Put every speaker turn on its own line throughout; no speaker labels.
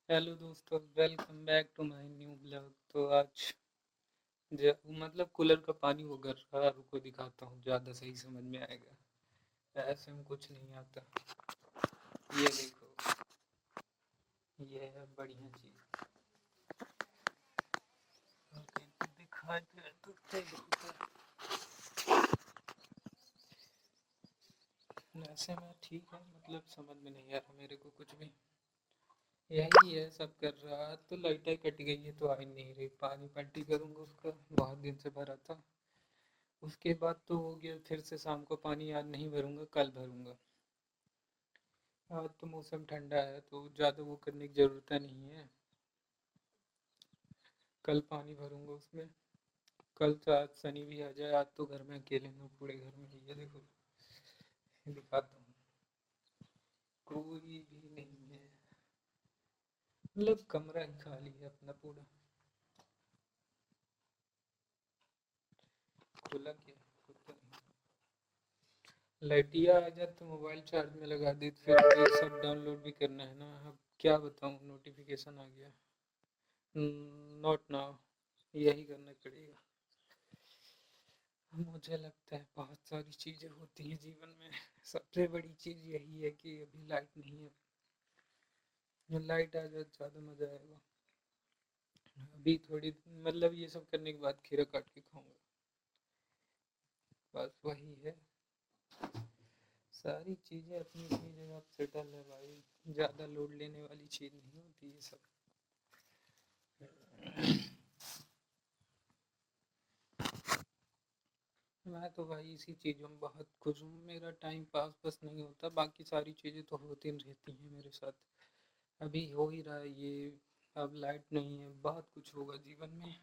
Hello दोस्तों, welcome back to my new blog. तो आज मतलब कूलर का पानी वो गर रहा, रुको दिखाता हूँ, ज़्यादा सही समझ में आएगा। ऐसे में कुछ नहीं आता। ये देखो, ये है बढ़िया चीज़। ओके, दिखाई दे तो बहुत है। ऐसे में ठीक है, मतलब समझ में नहीं आ रहा मेरे को कुछ भी। यही है, सब कर रहा। तो लाइटें कट गई है तो आ ही नहीं रही। पानी पल्टी करूँगा उसका, बहुत दिन से भरा था। उसके बाद तो हो गया, फिर से शाम को पानी आज नहीं भरूंगा, कल भरूंगा। आज तो मौसम ठंडा है तो ज़्यादा वो करने की ज़रूरत नहीं है। कल पानी भरूंगा उसमें। कल तो आज शनि भी आ जाए, आज तो घर में अकेले हूँ, पूरे घर में ये देखो, दिखाता हूँ, कोई भी नहीं है। मतलब कमरा ही खाली है अपना पूरा। खुला क्या है, खुद तो नहीं। लाइटिया आ जाए तो मोबाइल चार्ज में लगा दी, फिर ये सब डाउनलोड भी करना है ना। अब क्या बताऊँ, नोटिफिकेशन आ गया, नॉट नाउ। यही करना पड़ेगा। मुझे लगता है बहुत सारी चीज़ें होती हैं जीवन में। सबसे बड़ी चीज़ यही है कि अभी लाइट नहीं है। लाइट आ जाए ज़्यादा मज़ा आएगा। अभी थोड़ी, मतलब ये सब करने के बाद खीरा काट के खाऊंगा। बस वही है। सारी चीज़ें अपनी अपनी जगह सेटल है भाई। ज़्यादा लोड लेने वाली चीज़ नहीं होती ये सब। मैं तो भाई इसी चीज़ों में बहुत खुश हूँ। मेरा टाइम पास बस नहीं होता, बाकी सारी चीज़ें तो होती रहती हैं मेरे साथ। अभी हो ही रहा है ये। अब लाइट नहीं है, बहुत कुछ होगा जीवन में।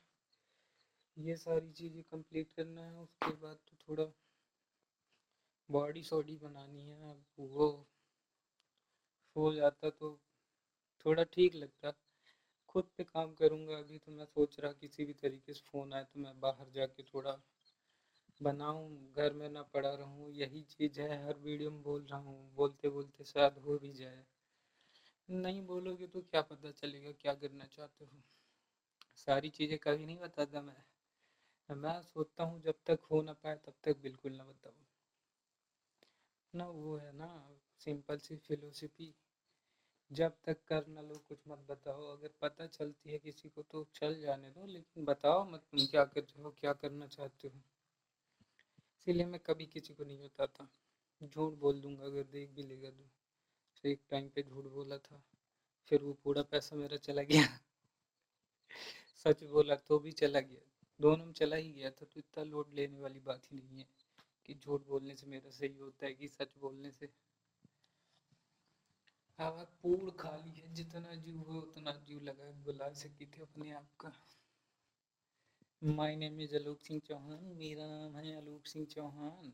ये सारी चीज़ें कंप्लीट करना है, उसके बाद तो थोड़ा बॉडी सॉडी बनानी है। अब वो हो जाता तो थोड़ा ठीक लगता। खुद पे काम करूँगा। अभी तो मैं सोच रहा किसी भी तरीके से फ़ोन आए तो मैं बाहर जाके थोड़ा बनाऊँ, घर में ना पड़ा रहूँ। यही चीज़ है, हर वीडियो में बोल रहा हूँ, बोलते बोलते शायद हो भी जाए। नहीं बोलोगे तो क्या पता चलेगा क्या करना चाहते हो। सारी चीज़ें कभी नहीं बताता मैं सोचता हूँ जब तक हो ना पाए तब तक बिल्कुल ना बताओ ना। वो है ना, सिंपल सी फिलोसफी, जब तक कर ना लो कुछ मत बताओ। अगर पता चलती है किसी को तो चल जाने दो, लेकिन बताओ मत तुम क्या कर रहे हो, क्या करना चाहते हो। इसीलिए मैं कभी किसी को नहीं बताता। झूठ बोल दूंगा अगर देख भी लेगा तो। एक टाइम पे झूठ बोला था, फिर वो पूरा पैसा मेरा चला गया। सच बोला तो भी चला गया। दोनों में चला ही गया था, तो इतना लोड लेने वाली बात ही नहीं है कि झूठ बोलने से मेरा सही होता है कि सच बोलने से। हवा पूर्ण खाली है, जितना जीव हो उतना जीव लगा बुला सकती थी अपने आप का। My name is Alok Singh Chauhan, मेरा नाम है आलोक सिंह चौहान।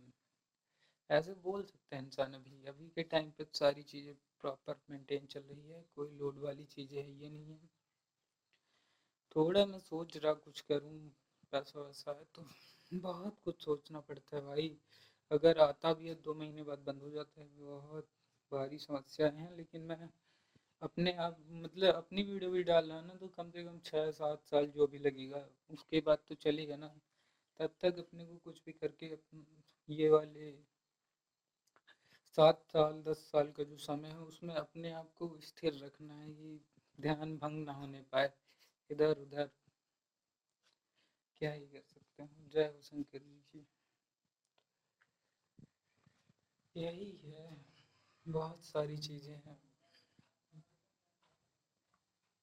ऐसे बोल सकते हैं इंसान। अभी अभी के टाइम पे सारी चीज़ें प्रॉपर मेंटेन चल रही है, कोई लोड वाली चीज़ें है ये नहीं है। थोड़ा मैं सोच रहा कुछ करूं, पैसा वैसा है तो। बहुत कुछ सोचना पड़ता है भाई। अगर आता भी है 2 महीने बाद बंद हो जाता है। बहुत भारी समस्या है, लेकिन मैं अपने आप, मतलब अपनी वीडियो भी डाल रहा है ना, तो कम से कम 6-7 साल जो भी लगेगा, उसके बाद तो चलेगा ना। तब तक अपने को कुछ भी करके ये वाले 7 साल 10 साल का जो समय है उसमें अपने आप को स्थिर रखना है, ये ध्यान भंग ना होने पाए इधर उधर। क्या ही कर सकते हैं। जय हो शंकर जी की। यही है, बहुत सारी चीज़ें हैं।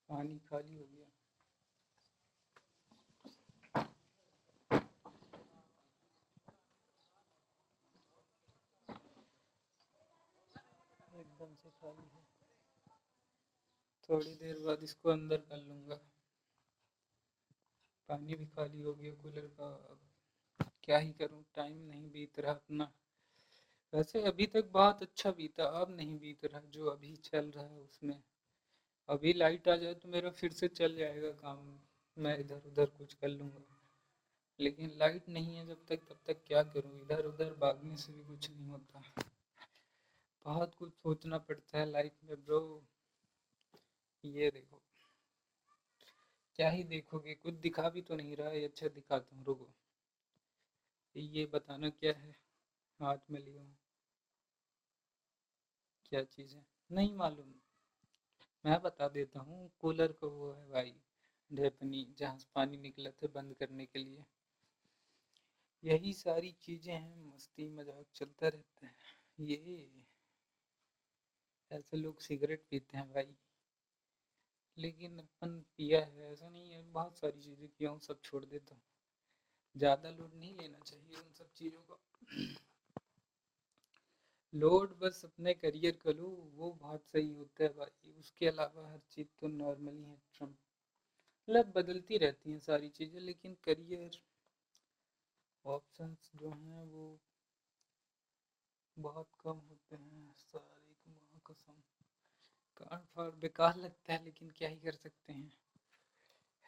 पानी खाली हो गया। एकदम से खाली है। थोड़ी देर बाद इसको अंदर कर लूँगा। पानी भी खाली हो गया कूलर का। अब क्या ही करूँ, टाइम नहीं बीत रहा अपना। वैसे अभी तक बहुत अच्छा बीता, अब नहीं बीत रहा जो अभी चल रहा है उसमें। अभी लाइट आ जाए तो मेरा फिर से चल जाएगा काम। मैं इधर उधर कुछ कर लूँगा। लेकिन लाइट नहीं है जब तक, तब तक क्या करूँ, इधर उधर भागने से भी कुछ नहीं होता। बहुत कुछ सोचना पड़ता है लाइफ में ब्रो। ये देखो, क्या ही देखोगे, कुछ दिखा भी तो नहीं रहा है। अच्छा दिखाता हूँ, रुको। ये बताना क्या है हाथ में लिया हूँ, क्या चीज़ है, नहीं मालूम। मैं बता देता हूँ, कूलर को वो है भाई, ढेपनी, जहाँ से पानी निकला था बंद करने के लिए। यही सारी चीजें हैं, मस्ती मजाक चलता रहता है। ये ऐसे लोग सिगरेट पीते हैं भाई, लेकिन अपन पिया है ऐसा नहीं है। बहुत सारी चीजें किया हूँ, सब छोड़ देता हूँ। ज्यादा लोड नहीं लेना चाहिए उन सब चीजों का। लोड बस अपने करियर का लो, वो बहुत सही होता है भाई। उसके अलावा हर चीज तो नॉर्मली है, ट्रम्प मतलब बदलती रहती हैं सारी चीजें, लेकिन करियर ऑप्शंस जो हैं वो बहुत कम होते हैं सारी। कसम, कान फाड़ बेकार लगता है, लेकिन क्या ही कर सकते हैं।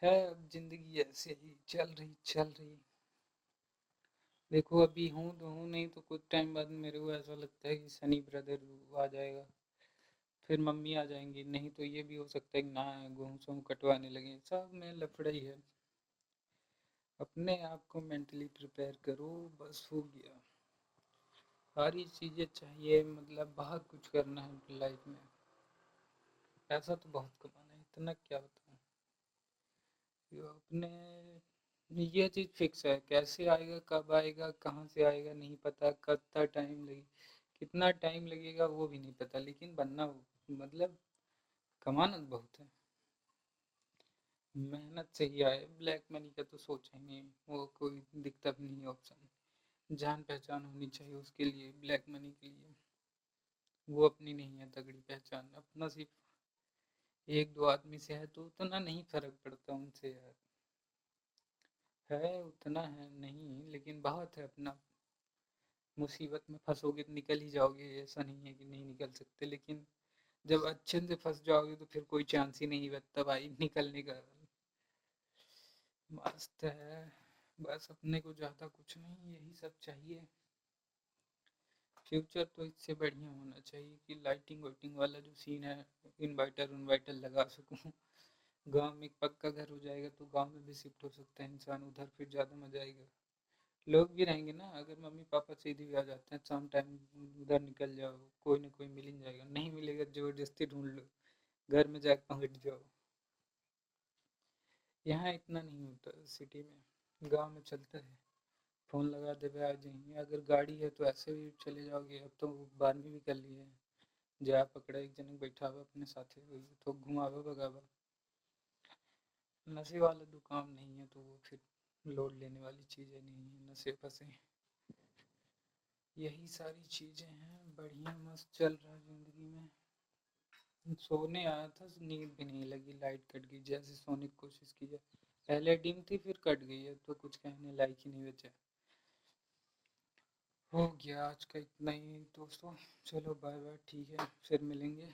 है, अब जिंदगी ऐसे ही चल रही। देखो अभी हूँ तो हूँ, नहीं तो कुछ टाइम बाद मेरे को ऐसा लगता है कि सनी ब्रदर आ जाएगा, फिर मम्मी आ जाएंगी, नहीं तो ये भी हो सकता है कि ना गेहूँ से कटवाने लगे। सब में लफड़ा ही है। अपने आप को मेंटली प्रिपेयर करो, बस हो गया। सारी चीज़ें चाहिए, मतलब बहुत कुछ करना है लाइफ में। पैसा तो बहुत कमाना है, इतना क्या बताऊँ। ये अपने ये चीज़ फिक्स है, कैसे आएगा कब आएगा कहाँ से आएगा नहीं पता, कितना टाइम लगे, कितना टाइम लगेगा वो भी नहीं पता, लेकिन बनना मतलब कमाना बहुत है। मेहनत से ही आए, ब्लैक मनी का तो सोचा ही नहीं, वो कोई दिखता भी नहीं ऑप्शन। जान पहचान होनी चाहिए उसके लिए, ब्लैक मनी के लिए। वो अपनी नहीं है तगड़ी पहचान, अपना सिर्फ एक दो आदमी से है तो उतना नहीं फर्क पड़ता उनसे यार। है उतना है नहीं, लेकिन बहुत है अपना। मुसीबत में फंसोगे तो निकल ही जाओगे, ऐसा नहीं है कि नहीं निकल सकते, लेकिन जब अच्छे से फंस जाओगे तो फिर कोई चांस ही नहीं बचता भाई निकलने का। मस्त है, बस अपने को ज़्यादा कुछ नहीं, यही सब चाहिए। फ्यूचर तो इससे बढ़िया होना चाहिए कि लाइटिंग वाइटिंग वाला जो सीन है, इन्वर्टर उन्वर्टर लगा सकूँ। गांव में एक पक्का घर हो जाएगा तो गांव में भी शिफ्ट हो सकता है इंसान उधर, फिर ज़्यादा मजा आएगा। लोग भी रहेंगे ना, अगर मम्मी पापा सीधे भी आ जाते हैं शाम टाइम, उधर निकल जाओ, कोई ना कोई मिल ही जाएगा, नहीं मिलेगा जबरदस्ती ढूंढ लो, घर में जाकर पहुंच जाओ। यहाँ इतना नहीं होता सिटी में, गांव में चलता है। फ़ोन लगा दे भाई आ जाएंगे, अगर गाड़ी है तो ऐसे भी चले जाओगे, अब तो 12वीं भी कर ली है। जा पकड़ा एक जन बैठा हुआ अपने साथ तो घुमावा भगावा। नशे वाला दुकान नहीं है तो वो फिर लोड लेने वाली चीज़ें नहीं है, नशे फंसे। यही सारी चीज़ें हैं, बढ़िया मस्त चल रहा है ज़िंदगी में। सोने आया था, नींद भी नहीं लगी, लाइट कट गई, जैसे सोने की कोशिश की जाए पहले डिम थी फिर कट गई है, तो कुछ कहने लायक ही नहीं बचा। हो गया आज का इतना ही दोस्तों, चलो बाय बाय, ठीक है फिर मिलेंगे।